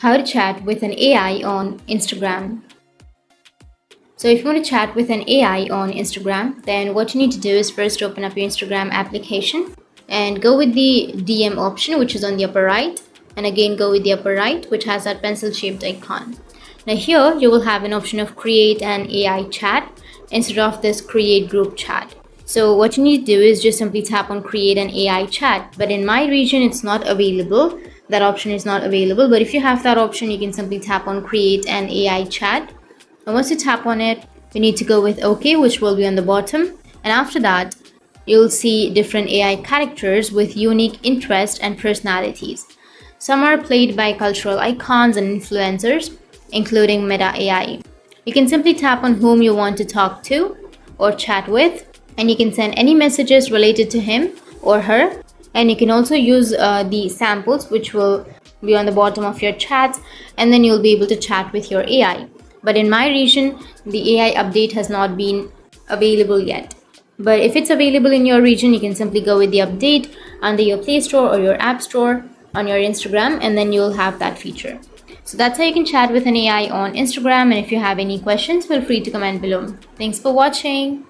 How to chat with an AI on Instagram. So if you want to chat with an AI on Instagram, then what you need to do is first open up your Instagram application and go with the DM option, which is on the upper right, and again go with the upper right, which has that pencil shaped icon. Now here you will have an option of create an AI chat instead of this create group chat. So what you need to do is just simply tap on create an AI chat, but in my region it's not available. That option is not available, but if you have that option, you can simply tap on create an AI chat. And once you tap on it, you need to go with OK, which will be on the bottom. And after that, you'll see different AI characters with unique interests and personalities. Some are played by cultural icons and influencers, including Meta AI. You can simply tap on whom you want to talk to or chat with, and you can send any messages related to him or her. And you can also use the samples, which will be on the bottom of your chats, and then you'll be able to chat with your AI. But in my region, the AI update has not been available yet. But if it's available in your region, you can simply go with the update under your Play Store or your App Store on your Instagram, and then you'll have that feature. So that's how you can chat with an AI on Instagram. And if you have any questions, feel free to comment below. Thanks for watching.